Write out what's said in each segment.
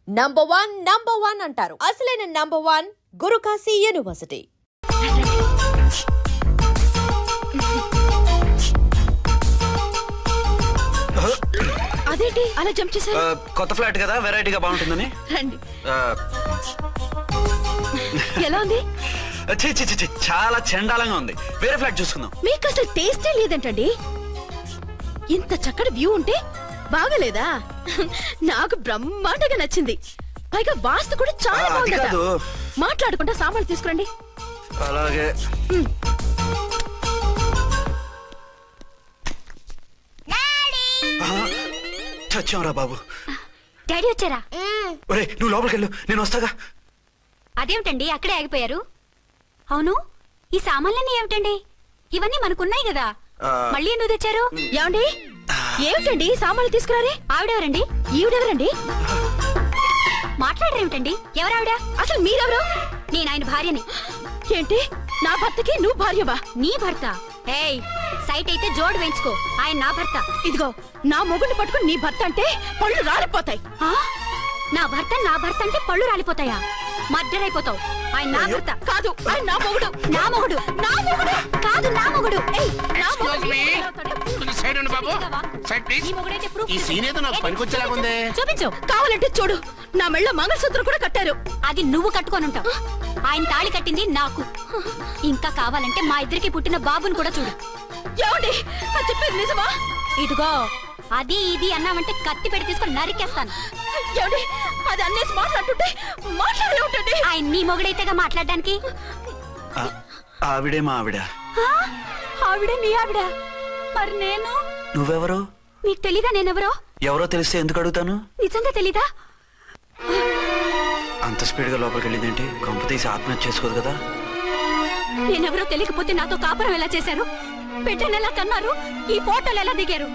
Number one అంటారు. అసలైన number 1 Guru Kashi university. అదేంటి అలా జంప్ చేశారు? కొత్త ఫ్లాట్ కదా, వెరైటీగా బాగుంటుందని. రండి. ఎలా ఉంది? చాలా చండాలంగా ఉంది. వేరే ఫ్లాట్ చూసుకుందాం. మీకు అసలు టేస్టే లేదంటండి. ఇంత చక్కటి వ్యూ ఉంటే బాగలేదా? నాకు బ్రహ్మాండంగా నచ్చింది. పైగా వాస్తు కూడా చాలా బాగుంది. మాట్లాడుకుంటా సామాన్లు తీసుకురండి. అలాగే. చచ్చాంరా బాబు. డాడీ వచ్చారా? ఒరే నువ్వు లోపలికి వెళ్ళు, నేను వస్తాగా. అదేమిటండి అక్కడే ఆగిపోయారు? అవును, ఈ సామాన్లన్నీ ఏమిటండి? ఇవన్నీ మనకున్నాయి కదా, మళ్ళీ ఎందుకు తెచ్చారు? ఏమండి ఏమిటండి సామాన్లు తీసుకురారే? ఆవిడెవరండి? ఈవిడెవరండి? మాట్లాడరేమిటండి? ఎవరావిడ? అసలు మీరెవరు? నేను ఆయన భార్యని. ఏంటి నా భర్తకి నువ్వు భార్యవా? నీ భర్త? ఏయ్, సైట్ అయితే జోడు వేయించుకో. ఆయన నా భర్త. ఇదిగో నా మొగుడిని పట్టుకుని నీ భర్త అంటే పళ్ళు రాలిపోతాయి. నా భర్త అంటే పళ్ళు రాలిపోతాయా? మర్డర్ అయిపోతావు. ఆయన నా భర్త కాదు, ఆయన నా మొగుడు. నా మొగుడు కాదు, నా మొగుడు. చూపించు. కావాలంటే చూడు, నా మెళ్ళ మంగళసూత్రం కూడా కట్టారు. అది నువ్వు కట్టుకొని ఉంటావు. ఆయన తాళి కట్టింది నాకు. ఇంకా కావాలంటే మా ఇద్దరికి పుట్టిన బాబుని కూడా చూడు. ఏమండి చెప్పేది నిజమా? ఇదిగో అది ఇది అన్నావంటే కత్తి పెట్టి తీసుకొని నరికేస్తాను. ఏమండి అది అన్నేసి మాట్లాడుతుంటే మాట్లాడే ఉంటుంది. ఆయన నీ మొగుడైతేగా మాట్లాడడానికి. ఆవిడే మా ఆవిడ. ఆవిడే మీ ఆవిడ? మరి నేను? నువ్వెవరు? నీకు తెలీదా నేనెవరో? ఎవరో తెలిస్తే ఎందుకు అడుగుతాను? నిజంగా తెలీదా? అంత స్పీడ్ గా లోపలికి వెళ్ళిందేంటి? కొంప తీసి ఆత్మహత్య చేసుకోదు కదా? నేనెవరో తెలియకపోతే నాతో కాపురం ఎలా చేశారు? బిడ్డను ఎలా కన్నారు? ఈ ఫోటోలు ఎలా దిగారు?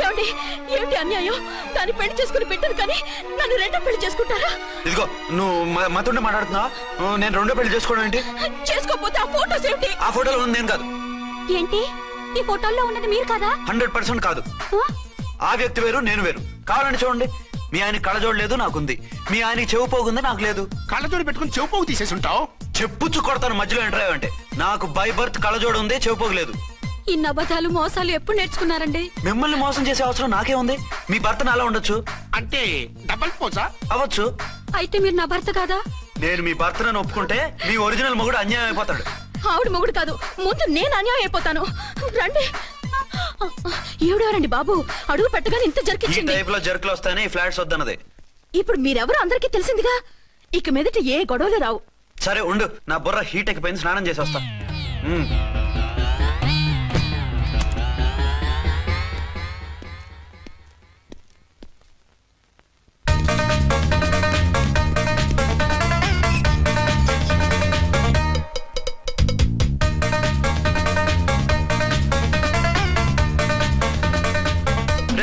ఏమండి ఏమిటి అన్యాయం? దాన్ని పెళ్లి చేసుకుని పెట్టారు కానీ నన్ను రెండో పెళ్లి చేసుకుంటారా? ఇదిగో నువ్వు మాతో మాట్లాడుతున్నా. నేను రెండో పెళ్లి చేసుకోవడం ఏంటి? చేసుకోకపోతే ఆ ఫోటోస్ ఏమిటి? ఆ ఫోటోలో ఉంది నేను కాదు. ఏంటి ఈ ఫోటోల్లో ఉన్నది మీరు కాదా? 100% కాదు. ఆ వ్యక్తి వేరు, నేను వేరు. కావాలని చూడండి. మీ ఆయన కళ్ళజోడు లేదు, నాకుంది. మీ ఆయనకి చెవు పోగుంది, నాకు లేదు. కళ్ళజోడు పెట్టుకుని చెవు పోగు తీసేసి ఉంటావు. చెప్పుచ్చు కొడతాను మధ్యలో ఎంటర్ అంటే. నాకు బై బర్త్ కళ్ళజోడు ఉంది, చెవు పోగు లేదు. ఇన్ని అబద్ధాలు మోసాలు ఎప్పుడు నేర్చుకున్నారండి? మిమ్మల్ని మోసం చేసే అవసరం నాకే ఉంది. మీ భర్తను అలా ఉండొచ్చు. అంటే డబల్ పోజా అవ్వచ్చు. అయితే మీరు నా భర్త కాదా? నేను మీ భర్తను ఒప్పుకుంటే మీ ఒరిజినల్ మొగుడు అన్యాయం అయిపోతాడు. ఆవిడ మొగుడు కాదు, ముందు నేను అన్యాయం అయిపోతాను. రండి. ఈవిడెవరండి బాబు? అడుగు పెట్టగానే ఇంత జరికిచ్చింది. ఈ టైప్ లో జర్కులు వస్తాయని ఈ ఫ్లాట్స్ వద్దన్నది. ఇప్పుడు మీరెవరు అందరికీ తెలిసిందిగా. ఇక మీదట ఏ గొడవలు రావు. సరే ఉండు, నా బుర్ర హీట్ ఎక్కిపోయింది, స్నానం చేసి వస్తా.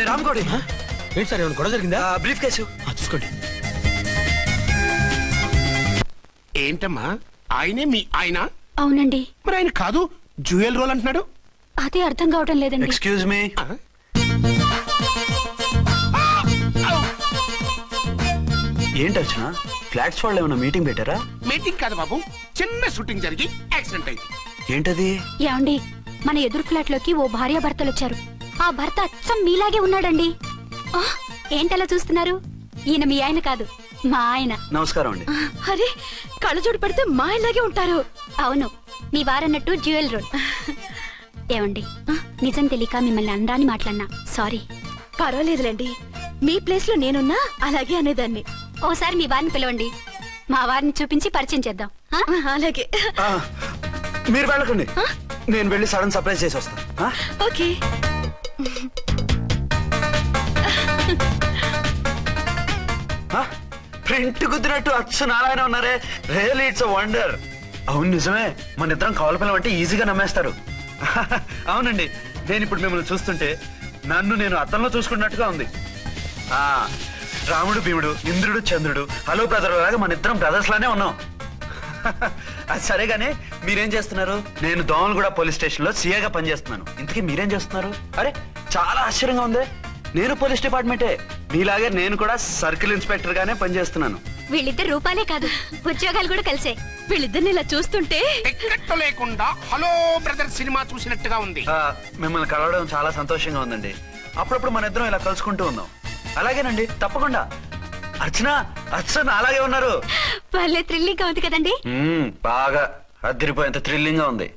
రామ్కోడి ఏంటి సార్, ఏమైనా గొడవ జరిగిందా? బ్రీఫ్ కేసు చూసుకోండి. ఏంటమ్మా ఆయనే మీ ఆయన? అవునండి. మరి ఆయన కాదు జ్యువెల్ రోల్ అంటున్నాడు. అదే అర్థం కావటం లేదండి. Excuse me. ఏంటి వచ్చిన ఫ్లాట్స్ వాళ్ళు ఏమైనా మీటింగ్ పెట్టారా? మీటింగ్ కాదు బాబు, చిన్న షూటింగ్ జరిగి యాక్సిడెంట్ అయింది. ఏంటది? ఏమండి, మన ఎదురు ఫ్లాట్ లోకి ఓ భార్య భర్తలు వచ్చారు. ఆ భర్త అచ్చం మీలాగే ఉన్నాడండి. ఏంటలా చూస్తున్నారు? ఈయన మీ ఆయన కాదు, మా ఆయన. నమస్కారం అండి. అరే కళ్ళజోడు పెడితే మా ఆయనలాగే ఉంటారు. అవును, మీ వారన్నట్టు జ్యువెల్ రోడ్. ఏమండి, నిజం తెలియక మిమ్మల్ని అందాన్ని మాట్లాడినా సారీ. పర్వాలేదులేండి, మీ ప్లేస్ లో నేనున్నా అలాగే అనేదాన్ని. ఓసారి మీ వారిని పిలవండి, మా వారిని చూపించి పరిచయం చేద్దాం. అలాగే. మీరు వెళ్ళకండి, నేను వెళ్ళి సడన్ సర్ప్రైజ్ చేసి వస్తాను. ఓకే. ప్రింట్ కుదిరినట్టు అచ్చు నారాయణ ఉన్నారే. Really it's a wonder. అవును నిజమే, మన ఇద్దరం కవల పిల్లం అంటే ఈజీగా నమ్మేస్తారు. అవునండి, నేను ఇప్పుడు మిమ్మల్ని చూస్తుంటే నన్ను నేను అద్దంలో చూసుకున్నట్టుగా ఉంది. రాముడు భీముడు, ఇంద్రుడు చంద్రుడు, హలో బ్రదర్ లాగా మన ఇద్దరం బ్రదర్స్ లానే ఉన్నాం. అది సరేగానే మీరేం చేస్తున్నారు? నేను దోమలగూడ పోలీస్ స్టేషన్ లో సీఏగా పనిచేస్తున్నాను. ఇంతకీ మీరేం చేస్తున్నారు? అరే చాలా ఆశ్చర్యంగా ఉంది. నేను పోలీస్ డిపార్ట్మెంటే. మీలాగే నేను కూడా సర్కిల్ ఇన్స్పెక్టర్ గానే పనిచేస్తున్నాను. వీళ్ళిద్దరు రూపాలే కాదు, ఉద్యోగాలు కూడా కలిసే. వీళ్ళిద్దరిని ఇలా చూస్తుంటే టికెట్ లేకుండా హలో బ్రదర్ సినిమా చూసినట్టుగా ఉంది. మిమ్మల్ని కలవడం చాలా సంతోషంగా ఉందండి. అప్పుడప్పుడు మన ఇద్దరం ఇలా కలుసుకుంటూ ఉందాం. అలాగేనండి, తప్పకుండా. అర్చన అలాగే ఉన్నారు. వాళ్ళే థ్రిల్లింగ్ గా ఉంది కదండి. బాగా అదిరిపోయేంత థ్రిల్లింగ్ గా ఉంది.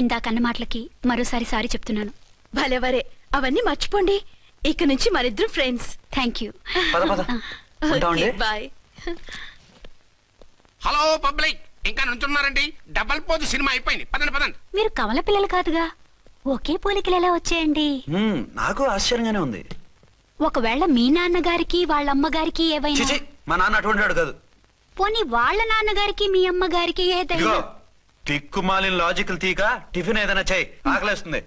ఇందాకన్న మాటలకి మరోసారి సారీ చెప్తున్నాను. భలేవరే, అవన్నీ మర్చిపోండి. ఇక నుంచి మరిద్దరు ఫ్రెండ్స్. Thank you. పద పద ఉంటామండి. బాయ్. హలో పబ్లిక్, ఇంకా నుంచున్నారండి? డబల్ పోజ్ సినిమా అయిపోయింది. పదండి పదండి. మీరు కమల పిల్లలు కాదుగా, ఒకే పోలికలు ఎలా వచ్చాయండి? నాకు ఆశ్చర్యంగానే ఉంది. ఒకవేళ మీ నాన్నగారికి వాళ్ళ అమ్మగారికి ఏవైనా, చిచి, మా నాన్న అటువంటి వాడు కాదు. పోనీ వాళ్ళ నాన్నగారికి మీ అమ్మగారికి ఏదైనా. ఇదిగో తిక్కుమాలిన లాజికల్ తీక టిఫిన్ ఏదైనా చేయి, ఆకలేస్తుంది.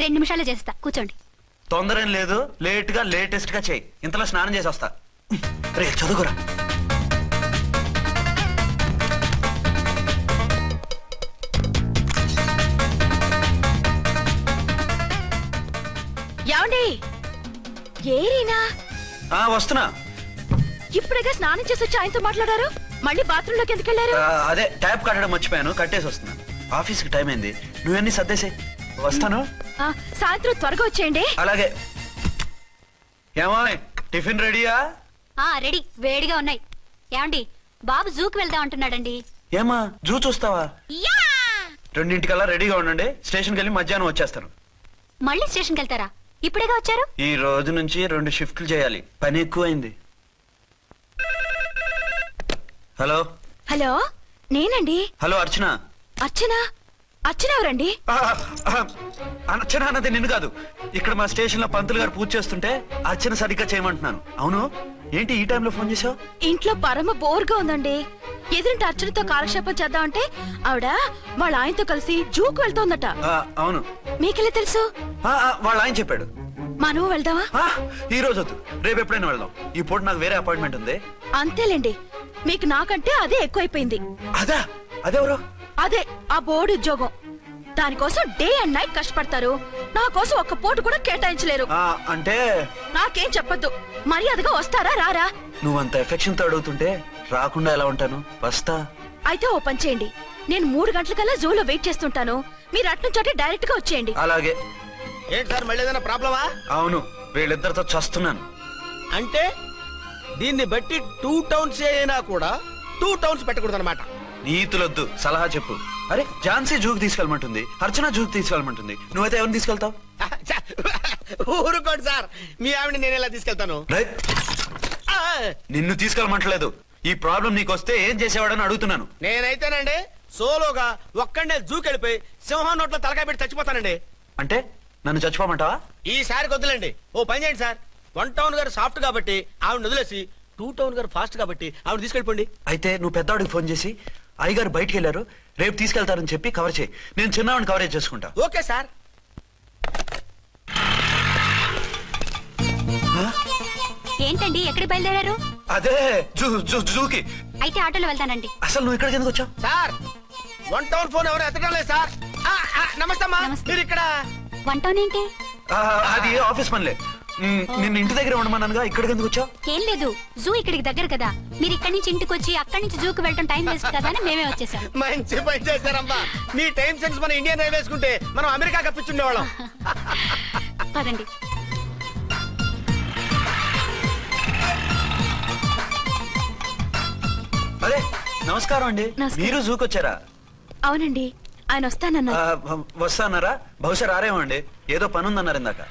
2 నిమిషాలు చేస్తా, కూర్చోండి. తొందర ఏం లేదు, లేటెస్ట్ గా చేయి. ఇంతలో స్నానం చేసి వస్తా. రే చదువుకురా. ఏమండి? ఏరీనా? వస్తున్నా. ఇప్పుడేగా స్నానం చేసి వచ్చి ఆయనతో మాట్లాడారు, మళ్ళీ బాత్రూమ్ లోకి ఎందుకు వెళ్ళారు? అదే ట్యాప్ కట్టడం మర్చిపోయాను, కట్టేసి వస్తున్నాను. ఆఫీస్ కి టైం అయింది, నువ్వన్నీ సర్దేసే. వస్తాను. సాయంత్రం త్వరగా వచ్చేయండి. అలాగే. ఏమో టిఫిన్ రెడీయా? రెడీ, వేడిగా ఉన్నాయి. ఏమండి, బాబు జూకి వెళ్దాం అంటున్నాడండి. ఏమా జూ చూస్తావా? 2:00కల్లా రెడీగా ఉండండి. స్టేషన్కి వెళ్ళి మధ్యాహ్నం వచ్చేస్తాను. మళ్ళీ స్టేషన్కి వెళ్తారా? ఇప్పుడేగా వచ్చారు. ఈ రోజు నుంచి 2 షిఫ్ట్లు చేయాలి, పని ఎక్కువైంది. హలో. హలో, నేనండి. హలో అర్చన. అర్చన ఎవరండి? అర్చన అన్నది నిన్ను కాదు. ఇక్కడ మా స్టేషన్ లో పంతులు గారు పూజ చేస్తుంటే అర్చన సరిగ్గా చేయమంటున్నాను. అవును, ఏంటి ఈ టైంలో ఫోన్ చేసావు? ఇంట్లో పరమ బోర్గా ఉందండి. ఎదురింటి అర్చనతో కాలక్షేపం చేద్దామంటే ఆవిడ వాళ్ళ ఆయనతో కలిసి జూకు వెళ్తోందట. అవును. మీకెళ్ళి తెలుసు? వాళ్ళ ఆయన చెప్పాడు. మనం వెళ్దామా? ఈ రోజు వద్దు, రేపు ఎప్పుడైనా వెళ్దాం. ఈ పూట నాకు వేరే అపాయింట్మెంట్ ఉంది. అంతేలేండి, మీకు నాకంటే అదే ఎక్కువైపోయింది. అదెవరు? అదే ఆ బోర్డు ఉద్యోగం. దానికోసం డే అండ్ నైట్ కష్టపడతారు. నా కోసం ఒక్క పూట కూడా కేటాయించలేరు. అంటే నాకేం చెప్పొద్దు, మర్యాదగా వస్తారా రారా? నువ్వంత ఎఫెక్షన్ తో అడుగుతుంటే రాకుండా ఎలా ఉంటాను? వస్తా. అయితే ఓ పని చేయండి, నేను 3 గంటలకల్లా జూలో వెయిట్ చేస్తుంటాను. మీరు అట్నుంచి డైరెక్ట్ గా వచ్చేయండి. అలాగే. ఏంటి సార్, మళ్ళీ ఏదైనా ప్రాబ్లమా? అవును, వీళ్ళిద్దరితో చస్తున్నాను. అంటే దీన్ని బట్టి 2 టౌన్స్ అయినా కూడా 2 టౌన్స్ పెట్టకూడదు అనమాట. నీతులొద్దు, సలహా చెప్పు. అరే ఝాన్సీ జూకి తీసుకెళ్ళమంటుంది, అర్చన జూకి తీసుకెళ్ళమంటుంది. నువ్వైతే ఎవరిని తీసుకెళ్తావు? ఊరుకోండి సార్, మీ ఆవిడ నేను ఎలా తీసుకెళ్తాను? నిన్ను తీసుకెళ్ళమంటలేదు. ఈ ప్రాబ్లం నీకొస్తే ఏం చేసేవాడని అడుగుతున్నాను. నేనైతేనండి సోలోగా ఒక్కడే జూకెళ్ళిపోయి సింహం నోట్లో తలకాయ పెట్టి చచ్చిపోతానండి. అంటే నన్ను చచ్చిపోమంటావా? ఈసారి వద్దులేండి, ఓ పని చేయండి సార్. 1 టౌన్ గారు సాఫ్ట్ కాబట్టి ఆవిడ వదిలేసి 2 టౌన్ గారు ఫాస్ట్ కాబట్టి ఆవిడ తీసుకెళ్ళిపోండి. అయితే నువ్వు పెద్దవాడికి ఫోన్ చేసి అయ్యగారు బయటికి వెళ్ళారు, రేపు తీసుకెళ్తారని చెప్పి కవర్ చేయి. నేను చిన్నవాడిని కవరేజ్ చేసుకుంటా. Okay sir. ఏంటండి, ఎక్కడికి బయలుదేరారు? అదే జూకి. అయితే ఆటోలో వెళ్తానండి. అసలు నువ్వు ఇక్కడికి ఎందుకు వచ్చావు? సార్ 1 టౌన్ ఫోన్ ఎవరు ఎత్తడం లేదు సార్. నమస్తే అమ్మా. మీరు ఇక్కడ 1 టౌన్ ఏంటి? అది ఆఫీస్ పనిలే. నిన్ను ఇంటి దగ్గర ఉండమన్నానుగా, ఇక్కడికి ఎందుకు వచ్చావు? ఏం లేదు, జూ ఇక్కడికి దగ్గర కదా. మీరు ఇక్కడి నుంచి ఇంటికి వచ్చి అక్కడి నుంచి జూకి వెళ్ళటం టైం వేస్ట్ కదా అని మేమే వచ్చేసాం. మంచి పని చేశారమ్మా. మీ టైం సెన్స్ మన ఇండియన్ రైల్వేస్ కుంటే మనం అమెరికా కప్పించుండేవాళ్ళం. పదండి. అదే నమస్కారం అండి. నమస్కారం. మీరు జూకి వచ్చారా? అవునండి, ఆయన వస్తానన్నా. వస్తానారా? బహుశా రారేమో అండి, ఏదో పని ఉందన్నారు ఇందాక.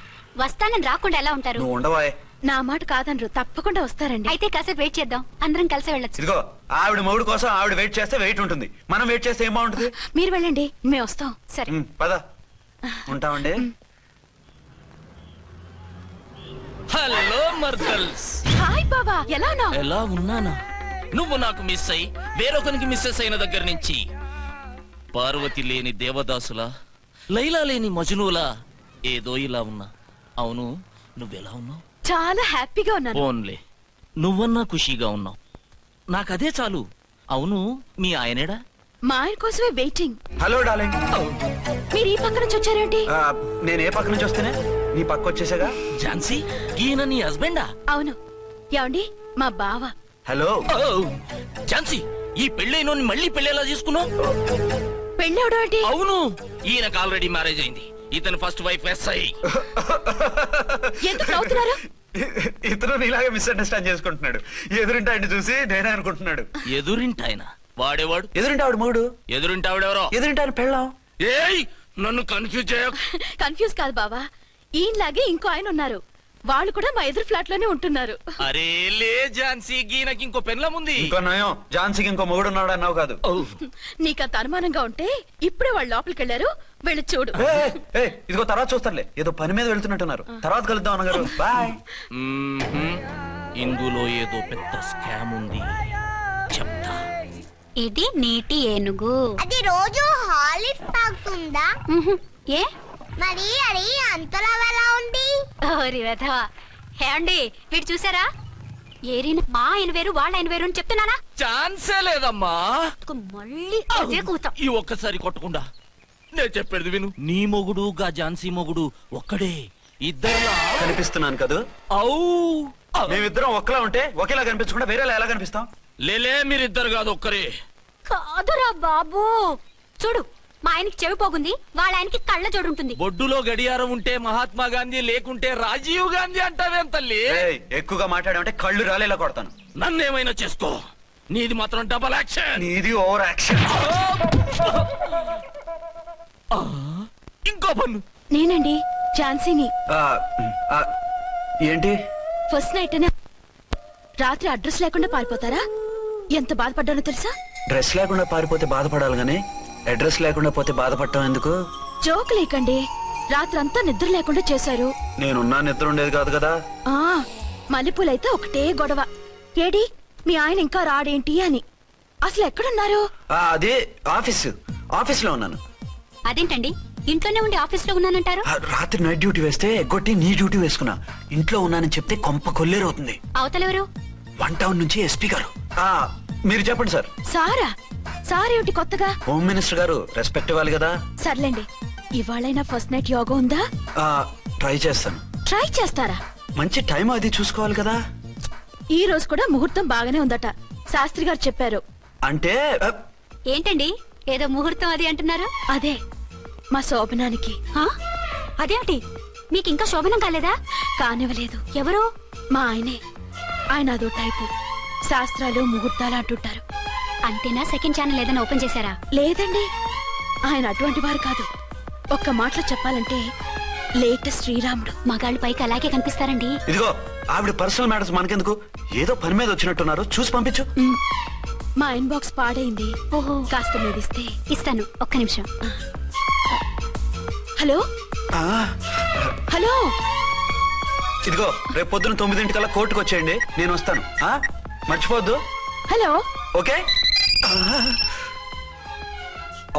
వస్తానని రాకుండా ఎలా ఉంటారు? నువ్వు ఉండవాయే. నా మాట కాదనరు, తప్పకుండా వస్తారండి. అయితే కాసేపు వెయిట్ చేద్దాం, అందరం కలిసి వెళ్ళొచ్చు. ఇదిగో ఆవిడ మౌడు కోసం ఆవిడ వెయిట్ చేస్తే వెయిట్ ఉంటుంది, మనం వెయిట్ చేస్తే ఏం బాగుంటుంది? మీరు వెళ్ళండి, మేము వస్తాం. సరే. పద, ఉంటామండి. హలో మర్దల్స్. హాయ్ బాబా, ఎలా ఉన్నావు? ఎలా ఉన్నానా? నువ్వు నాకు మిస్ అయి వేరొకరికి మిస్సెస్ అయిన దగ్గర నుంచి పార్వతి లేని దేవదాసులా, లైలా లేని మజునులా ఏదో ఇలా ఉన్నా. అవును, నువ్వెలా ఉన్నావు? చాలా హ్యాపీగా ఉన్నాను. ఓన్లే నువ్వన్నా ఖుషీగా ఉన్నావు, నాకదే చాలు. అవును, మీ ఆయనేడా? మా ఆయన కోసమే వెయిటింగ్. Hello darling. మీరు ఈ పక్క నుంచి వచ్చారేంటి? నేను ఏ పక్క నుంచి వస్తేనే నీ పక్క వచ్చేసాగా. ఝాన్సీ ఈయన నీ హస్బెండా? అవును. ఏమండి మా బావ. హలో. ఝాన్సీ ఈ పెళ్ళైన మళ్ళీ పెళ్లి ఎలా చేసుకున్నావు? పెళ్ళవడం అంటే? అవును, ఈయనకు ఆల్రెడీ మ్యారేజ్ అయింది. ఇతను ఫస్ట్ వైఫ్ ఎస్ఐ. ఎందుకు నవ్వుతున్నారు? ఇతను నీలాగే మిస్అండర్స్టాండ్ చేసుకుంటున్నాడు. ఎదురింటి ఆయన చూసి నేనే అనుకుంటున్నాడు. ఎదురింటి ఆయన వాడేవాడు? ఎదురింటి ఆవిడ మూడు. ఎదురింటి ఆవిడెవరో? ఎదురింటి ఆయన పెళ్ళాం. ఏయ్ నన్ను కన్ఫ్యూజ్ చేయ. కన్ఫ్యూజ్ కాదు బావా, ఈయనలాగే ఇంకో ఆయన ఉన్నారు. వాళ్ళు కూడా మా ఎదురు ఫ్లాట్ లోనే ఉంటున్నారు. అరే లే ఝాన్సీ, గీనకి ఇంకో పెళ్ళం ఉంది. ఇంకో నయం, ఝాన్సీకి ఇంకో మొగుడు ఉన్నాడు అన్నావు కాదు. నీకంత అనుమానంగా ఉంటే ఇప్పుడే వాళ్ళు లోపలికి వెళ్ళారు, వెళ్ళి చూడు. ఇదిగో తర్వాత చూస్తారులే, ఏదో పని మీద వెళ్తున్నట్టున్నారు. తర్వాత కలుద్దాం అన్నగారు. బాయ్. ఇందులో ఏదో పెద్ద స్కామ్ ఉంది, చెప్తా. ఇది నీటి ఏనుగు. అది రోజు హాలిక్స్ తాగుతుందా? ఏ మరి అది అంతలా ఎలా ఉంది? ఓరి వెధవా. ఏమండి వీడు చూసారా? ఏరిన మా ఆయన వేరు వాళ్ళ ఆయన వేరు అని చెప్తున్నానా? ఛాన్సే లేదమ్మా. మళ్ళీ అదే కూతాం. ఈ ఒక్కసారి కొట్టకుండా నేను చెప్పేది విను. నీ మొగుడు గా ఝాన్సీ మొగుడు ఒక్కడే, ఇద్దరులా కనిపిస్తున్నాను కదా. మేమిద్దరం ఒక్కలా ఉంటే ఒకేలా కనిపించకుండా వేరేలా ఎలా కనిపిస్తాం? లేలే, మీరిద్దరు కాదు ఒక్కరే. కాదురా బాబు, చూడు మా ఆయనకి చెవి పోగుంది, వాళ్ళ ఆయనకి కళ్ళ జోడు ఉంటుంది. బొడ్డులో గడియారం ఉంటే మహాత్మా గాంధీ, లేకుంటే రాజీవ్ గాంధీ అంటావేం తల్లి? ఎక్కువగా మాట్లాడామంటే కళ్ళు రాలేలా కొడతాను. నన్నేమైనా చేసుకో, నీది మాత్రం డబల్ యాక్షన్. నీది ఓవర్ యాక్షన్. ఇంకో పన్ను. నేనండి ఝాన్సీని. ఏంటి ఫస్ట్ నైట్ అనే రాత్రి అడ్రస్ లేకుండా పారిపోతారా? ఎంత బాధపడ్డానో తెలుసా? డ్రెస్ లేకుండా పారిపోతే బాధపడాలి గానీ అడ్రస్ లేకుండా పోతే బాధపడటం ఎందుకు? జోక్ లేకండి, రాత్రంతా నిద్ర లేకుండా చేశారు. నేనున్నా నిద్ర ఉండేది కాదు కదా. మల్లెపూలైతే ఒకటే గొడవ. ఏడి మీ ఆయన ఇంకా రాడేంటి అని. అసలు ఎక్కడున్నారు? అది ఆఫీస్ లో ఉన్నాను. అదేంటండి ఇంట్లోనే ఉండి ఆఫీస్ లో ఉన్నానంటారు? రాత్రి నైట్ డ్యూటీ వేస్తే ఎగ్గొట్టి నీ డ్యూటీ వేసుకున్నా. ఇంట్లో ఉన్నానని చెప్తే కొంప కొల్లేరవుతుంది. అవతలెవరు? 1 టౌన్ నుంచి ఎస్పీ గారు. మీరు చెప్పండి సార్. సారా? సారేమిటి కొత్తగా? హోమ్ మినిస్టర్ గారు, రెస్పెక్ట్ ఇవ్వాలి కదా. సర్లేండి, ఇవాళైనా ఫస్ట్ నైట్ యోగా ఉందా? ట్రై చేస్తాను. ట్రై చేస్తారా? మంచి టైం అది చూసుకోవాలి కదా. ఈ రోజు కూడా ముహూర్తం బాగానే ఉందట, శాస్త్రి గారు చెప్పారు. అంటే ఏంటండి ఏదో ముహూర్తం అది అంటున్నారు? అదే మా శోభనానికి. అదేమిటి మీకు ఇంకా శోభనం కాలేదా? కానివ్వలేదు. ఎవరు? మా ఆయనే. ఆయన అదో టైపు, శాస్త్రాలు ముహూర్తాలు అంటుంటారు. అంతేనా? సెకండ్ ఛానల్ ఏదైనా ఓపెన్ చేశారా? లేదండి, ఆయన అటువంటి వారు కాదు. ఒక్క మాటలో చెప్పాలంటే లేటెస్ట్ శ్రీరాముడు. మగాళ్ళు పైకి అలాగే కనిపిస్తారండి. ఇదిగో ఆవిడ పర్సనల్ మ్యాటర్స్ మనకెందుకు, ఏదో పని మీద వచ్చినట్టున్నారు, చూసి పంపించు. మా ఇన్బాక్స్ పాడైంది. ఓహో, కాస్త మీరిస్తే. ఇస్తాను, ఒక్క నిమిషం. హలో హలో, ఇదిగో రేపు పొద్దున 9 కోర్టుకు వచ్చేయండి, నేను వస్తాను. మర్చిపోద్దు. Hello. Okay.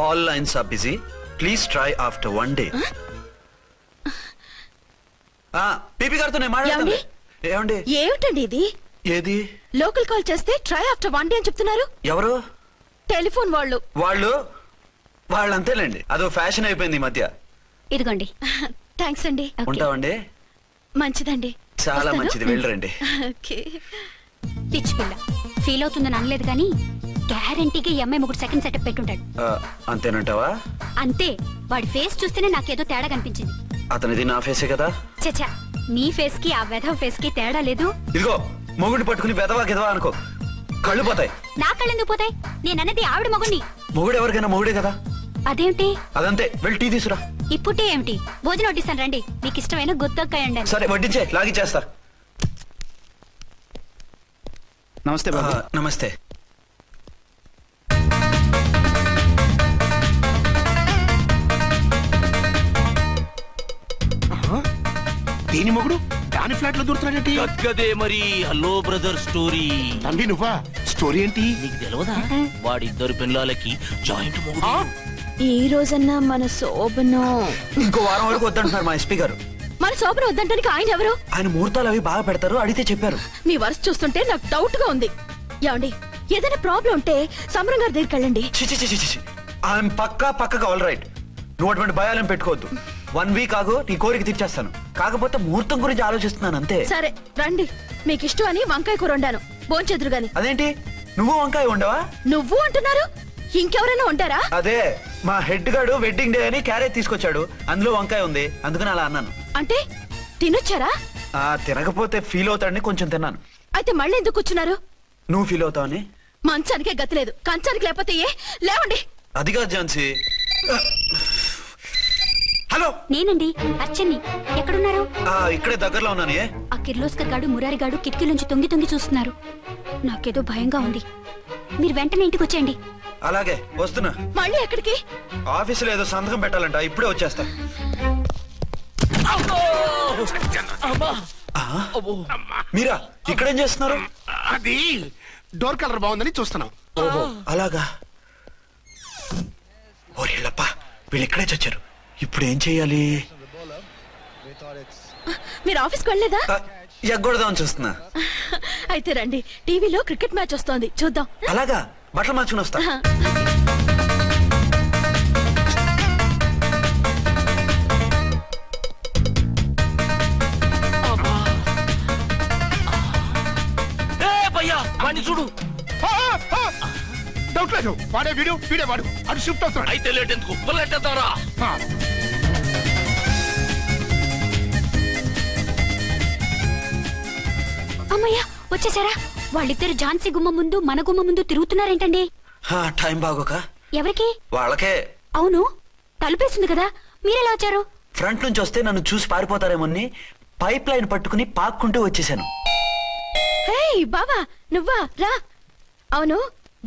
All lines are busy, please try after 1 day. PP గారితో నేను మాట్లాడండి. ఏమండి? ఏమిటండి ఇది? ఏది? లోకల్ కాల్ చేస్తే ట్రై ఆఫ్టర్ 1 day అని చెప్తున్నారు. ఎవరు? టెలిఫోన్ వాళ్ళు. వాళ్ళు అంతేలేండి, అదో ఫ్యాషన్ అయిపోయింది ఈ మధ్య. ఇదిగోండి. థ్యాంక్స్ అండి. ఉంటామండి. మంచిదండి. చాలా మంచిది, వెళ్ళరండి. పిచ్చి పిల్ల ఫీల్ అవుతుందని అనలేదు కానీ గ్యారంటీగా ఈ అమ్మాయి 3 సెకండ్ సెటప్ పెట్టుంటాడు. అంతేనంటావా? అంతే. వాడి ఫేస్ చూస్తేనే నాకేదో తేడా కనిపించింది. అతనిది నా ఫేసే కదా. చచ్చా, నీ ఫేస్ కి ఆ వెధవ ఫేస్ కి తేడా లేదు. ఇదిగో మొగుడిని పట్టుకుని వెధవా గిదవా అనుకో, కళ్ళు పోతాయి. నా కళ్ళెందుకు పోతాయి? నేనన్నది ఆవిడ మొగుడిని. మొగుడు ఎవరికైనా మొగుడే కదా. అదేంటి? అదంతే, వెళ్ళి టీ తీసురా. ఇప్పుడే ఏమిటి? భోజనం వడ్డిస్తాను రండి, మీకు ఇష్టమైన గుత్తొక్కాయండి. సరే వడ్డించే, లాగిచ్చేస్తా. నమస్తే బాబు. నమస్తే. దీని మొగుడు దాని ఫ్లాట్ లో దూరుతున్నాడేంటి? గదే మరి. Hello brother story. తండ్రి నువ్వా? స్టోరీ ఏంటి? నీకు తెలియదా? వాడిద్దరు పిల్లలకి జాయింట్ మొగుడు. ఈ రోజన్నా మన శోభనం. ఇంకో వారం వరకు వద్దంటున్నారు మా ఎస్పీ గారు. మన శోభనం వద్దంటానికి ఆయన ఎవరు? ఆయన ముహూర్తాలు అవి బాగా పెడతారు, అడిగితే చెప్పారు. మీ వరుస చూస్తుంటే నాకు డౌట్ గా ఉంది. ఏమండి, ఏదైనా ప్రాబ్లం ఉంటే సమరం గారి దగ్గరికి వెళ్ళండి. ఆయన పక్కగా ఆల్ రైట్, నువ్వు అటువంటి భయాలను పెట్టుకోవద్దు. 1 వీక్ ఆగు, నీ కోరిక తీర్చేస్తాను. కాకపోతే ముహూర్తం గురించి ఆలోచిస్తున్నాను అంతే. సరే రండి, మీకు ఇష్టం అని వంకాయ కూర వండాను, భోంచెదురు గాని. అదేంటి నువ్వు వంకాయ ఉండవా? నువ్వు అంటున్నారు, ఇంకెవరైనా ఉంటారా? అదే మా హెడ్ గాడు వెడ్డింగ్ డే అని క్యారేజ్ తీసుకొచ్చాడు, అందులో వంకాయ ఉంది, అందుకని అలా అన్నాను. అంటే తినొచ్చారా? తినకపోతే ఫీల్ అవుతాడని కొంచెం తిన్నాను. అయితే మళ్ళీ ఎందుకు కూర్చున్నారు? నువ్వు ఫీల్ అవుతావని. మంచానికే గతి లేదు, కంచానికి లేకపోతే ఏ? లేవండి. అది కాదు ఝాన్సీ. హలో, నేనండి అర్చన్ని. ఎక్కడున్నారు? ఇక్కడే దగ్గరలో ఉన్నాను. ఆ కిర్లోస్కర్ గాడు మురారి గాడు కిటికీ నుంచి తొంగి తొంగి చూస్తున్నారు. నాకేదో భయంగా ఉంది. మీరు వెంటనే ఇంటికి వచ్చేయండి. అలాగే వస్తున్నా. మళ్ళీ ఎక్కడికి? ఆఫీసులో ఏదో సంతకం పెట్టాలంట, ఇప్పుడే వచ్చేస్తా. మీరా ఇక్కడేం చేస్తున్నారు? అది డోర్ కలర్ బాగుందని చూస్తున్నాం. ఓహో అలాగా. ఓరేళ్ళప్ప, వీళ్ళు ఇక్కడే చచ్చారు. ఇప్పుడు ఏం చెయ్యాలి? మీరు ఆఫీస్కి వెళ్ళలేదా? ఎగ్గొడదామని చూస్తున్నా. అయితే రండి, టీవీలో క్రికెట్ మ్యాచ్ వస్తోంది, చూద్దాం. అలాగా, బట్టలు మార్చుకుని వస్తా. చూడు, డౌట్ లేదు, వాడే వీడే వాడు. అది షిఫ్ట్ అవుతాడు. అయితే లేట్ ఎందుకు, బుల్లెట్టేద్దాంరా. అమ్మయ్య వచ్చేసారా? వాళ్ళిద్దరు ఝాన్సీ గుమ్మ ముందు మన గుమ్మ ముందు తిరుగుతున్నారేంటండి? టైం బాగోక. ఎవరికి? వాళ్ళకే. అవును, తలుపేసింది కదా, మీరెలా వచ్చారు? ఫ్రంట్ నుంచి వస్తే నన్ను చూసి పారిపోతారేమోని పైప్ లైన్ పట్టుకుని పాక్కుంటూ వచ్చేసాను. బావా నువ్వా? రా. అవును,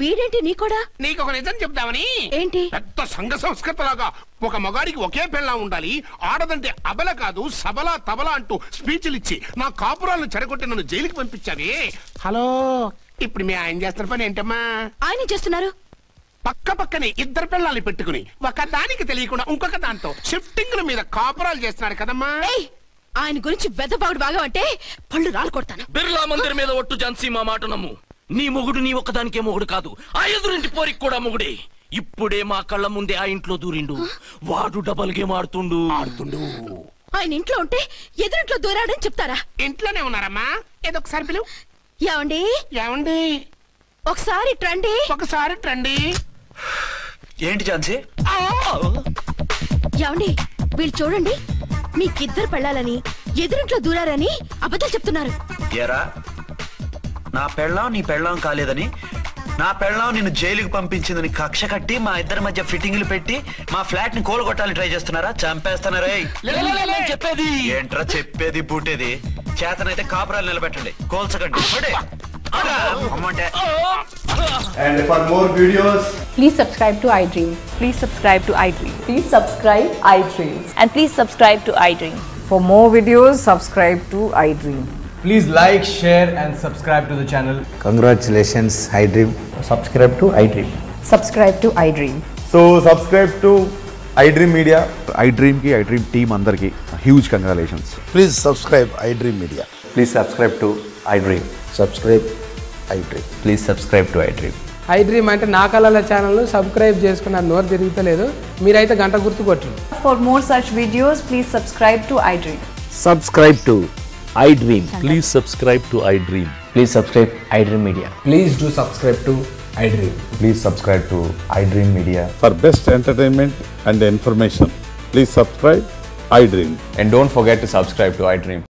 వీడేంటి నీ కూడా? నీకు ఒక నిజం చెప్తామని. ఏంటి? పెద్ద సంఘ సంస్కృతలాగా ఒక మగాడికి ఒకే పెళ్ళం ఉండాలి, ఆడదంటే అబల కాదు సబలా తబలా అంటూ స్పీచ్లు ఇచ్చి నా కాపురాలను చెడగొట్టి నన్ను జైలుకి పంపించావే. హలో, ఇప్పుడు మీ ఆయన చేస్తున్న పని ఏంటమ్మా? ఆయన చేస్తున్నారు పక్క పక్కనే ఇద్దరు పిల్లల్ని పెట్టుకుని ఒక దానికి తెలియకుండా ఇంకొక దాంతో షిఫ్టింగ్ మీద కాపురాలు చేస్తున్నాడు కదమ్మా. ఆయన గురించి వెదబాగుడు బాగా అంటే పళ్ళు రాలు కొడతాను. బిర్లా మందిర్ మీద ఒట్టు ఝాన్సీ, మా మాట నమ్ము. నీ మొగుడు నీ ఒక్కదానికే మొగుడు కాదు, ఆ ఎదురింటి పోరికి కూడా మొగుడే. ఇప్పుడే మా కళ్ళ ముందే ఆ ఇంట్లో దూరిండు. వాడు డబల్ గేమ్ ఆడుతుండు. ఆయన ఇంట్లో ఉంటే ఎదురింట్లో దూరాడని చెప్తారా? ఇంట్లోనే ఉన్నారమ్మా, ఏదో ఒకసారి పిలువు. ఏమండి ఏమండి ఒకసారి ట్రండి. ఒకసారి ట్రండి. ఏంటి ఝాన్సీ? ఏమండి వీళ్ళు చూడండి, మీకిద్దరు పెళ్ళాలని ఎదురింట్లో దూరారని అబద్ధాలు చెప్తున్నారు. ఏరా, నా పెళ్ళాం నీ పెళ్ళాం కాలేదని, నా పెళ్ళాం నిన్ను జైలుకి పంపించిందని కక్ష కట్టి మా ఇద్దరి మధ్య ఫిట్టింగ్లు పెట్టి మా ఫ్లాట్ ని కోలుగొట్టాలని ట్రై చేస్తున్నారా? చంపేస్తున్నారా? చెప్పేది ఏంట్రా చెప్పేది బూటేది? చేతనైతే కాపురాలు నిలబెట్టండి, కోల్చకండి. And for more videos, please subscribe to iDream. Please subscribe to iDream. Please subscribe iDream. And please subscribe to iDream. For more videos, subscribe to iDream. please like, share and subscribe to the channel. Congratulations, iDream. Subscribe to iDream. Subscribe to iDream. So subscribe to iDream Media. iDream ki iDream team andarki huge congratulations. Please subscribe iDream Media. Please subscribe to iDream. Subscribe iDream. Please subscribe to iDream. iDream అంటే నా కళల channel subscribe చేసుకున్న నోరు తిరుగుతలేదు, మీరైతే గంట గుర్తు కొట్టండి. For more such videos, please subscribe to iDream. Subscribe to iDream. Please subscribe to iDream. Please subscribe iDream Media. Please do subscribe to iDream. Please subscribe to iDream Media. For best entertainment and information, please subscribe iDream. And don't forget to subscribe to iDream.